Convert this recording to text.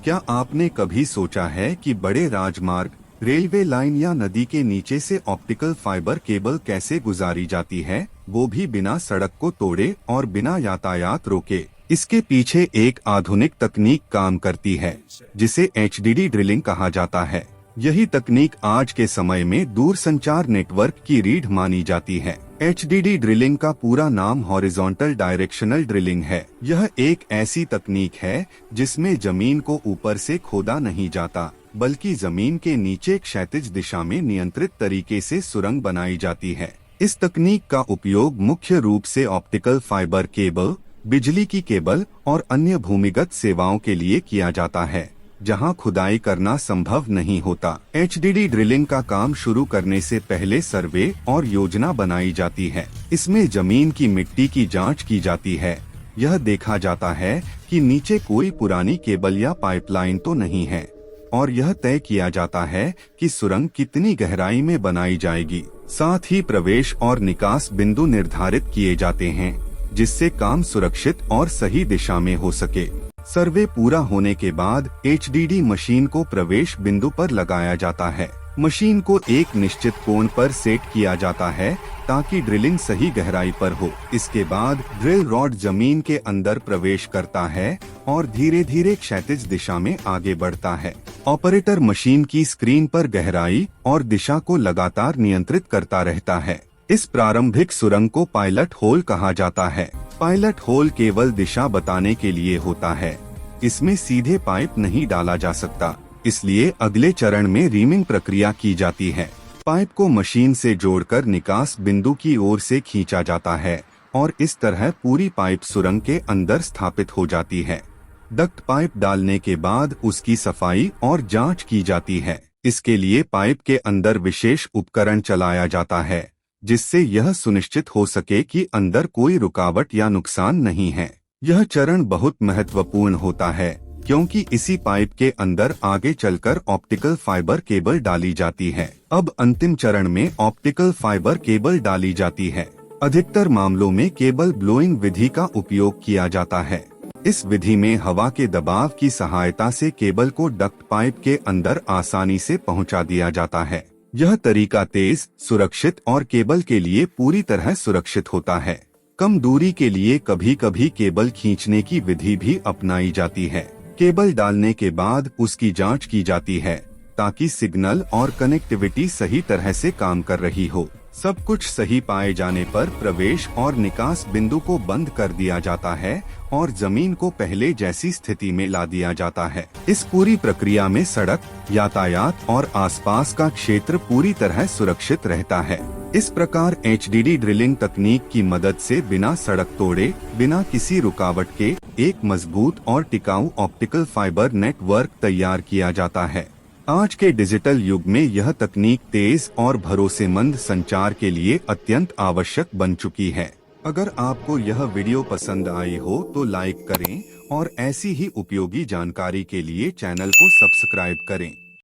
क्या आपने कभी सोचा है कि बड़े राजमार्ग, रेलवे लाइन या नदी के नीचे से ऑप्टिकल फाइबर केबल कैसे गुजारी जाती है, वो भी बिना सड़क को तोड़े और बिना यातायात रोके? इसके पीछे एक आधुनिक तकनीक काम करती है, जिसे एचडीडी ड्रिलिंग कहा जाता है। यही तकनीक आज के समय में दूरसंचार नेटवर्क की रीढ़ मानी जाती है। एचडीडी ड्रिलिंग का पूरा नाम हॉरिजॉन्टल डायरेक्शनल ड्रिलिंग है। यह एक ऐसी तकनीक है जिसमें जमीन को ऊपर से खोदा नहीं जाता, बल्कि जमीन के नीचे क्षैतिज दिशा में नियंत्रित तरीके से सुरंग बनाई जाती है। इस तकनीक का उपयोग मुख्य रूप से ऑप्टिकल फाइबर केबल, बिजली की केबल और अन्य भूमिगत सेवाओं के लिए किया जाता है, जहां खुदाई करना संभव नहीं होता। एचडीडी ड्रिलिंग का काम शुरू करने से पहले सर्वे और योजना बनाई जाती है। इसमें जमीन की मिट्टी की जांच की जाती है। यह देखा जाता है कि नीचे कोई पुरानी केबल या पाइपलाइन तो नहीं है, और यह तय किया जाता है कि सुरंग कितनी गहराई में बनाई जाएगी। साथ ही प्रवेश और निकास बिंदु निर्धारित किए जाते हैं, जिससे काम सुरक्षित और सही दिशा में हो सके। सर्वे पूरा होने के बाद एचडीडी मशीन को प्रवेश बिंदु पर लगाया जाता है। मशीन को एक निश्चित कोण पर सेट किया जाता है ताकि ड्रिलिंग सही गहराई पर हो। इसके बाद ड्रिल रॉड जमीन के अंदर प्रवेश करता है और धीरे धीरे क्षैतिज दिशा में आगे बढ़ता है। ऑपरेटर मशीन की स्क्रीन पर गहराई और दिशा को लगातार नियंत्रित करता रहता है। इस प्रारंभिक सुरंग को पायलट होल कहा जाता है। पायलट होल केवल दिशा बताने के लिए होता है। इसमें सीधे पाइप नहीं डाला जा सकता, इसलिए अगले चरण में रीमिंग प्रक्रिया की जाती है। पाइप को मशीन से जोड़कर निकास बिंदु की ओर से खींचा जाता है और इस तरह पूरी पाइप सुरंग के अंदर स्थापित हो जाती है। डक्ट पाइप डालने के बाद उसकी सफाई और जांच की जाती है। इसके लिए पाइप के अंदर विशेष उपकरण चलाया जाता है, जिससे यह सुनिश्चित हो सके कि अंदर कोई रुकावट या नुकसान नहीं है। यह चरण बहुत महत्वपूर्ण होता है, क्योंकि इसी पाइप के अंदर आगे चलकर ऑप्टिकल फाइबर केबल डाली जाती है। अब अंतिम चरण में ऑप्टिकल फाइबर केबल डाली जाती है। अधिकतर मामलों में केबल ब्लोइंग विधि का उपयोग किया जाता है। इस विधि में हवा के दबाव की सहायता से केबल को डक्ट पाइप के अंदर आसानी से पहुंचा दिया जाता है। यह तरीका तेज, सुरक्षित और केबल के लिए पूरी तरह सुरक्षित होता है। कम दूरी के लिए कभी कभी केबल खींचने की विधि भी अपनाई जाती है। केबल डालने के बाद उसकी जांच की जाती है ताकि सिग्नल और कनेक्टिविटी सही तरह से काम कर रही हो। सब कुछ सही पाए जाने पर प्रवेश और निकास बिंदु को बंद कर दिया जाता है और जमीन को पहले जैसी स्थिति में ला दिया जाता है। इस पूरी प्रक्रिया में सड़क, यातायात और आसपास का क्षेत्र पूरी तरह सुरक्षित रहता है। इस प्रकार एचडीडी ड्रिलिंग तकनीक की मदद से बिना सड़क तोड़े, बिना किसी रुकावट के एक मजबूत और टिकाऊ ऑप्टिकल फाइबर नेटवर्क तैयार किया जाता है। आज के डिजिटल युग में यह तकनीक तेज और भरोसेमंद संचार के लिए अत्यंत आवश्यक बन चुकी है। अगर आपको यह वीडियो पसंद आई हो तो लाइक करें और ऐसी ही उपयोगी जानकारी के लिए चैनल को सब्सक्राइब करें।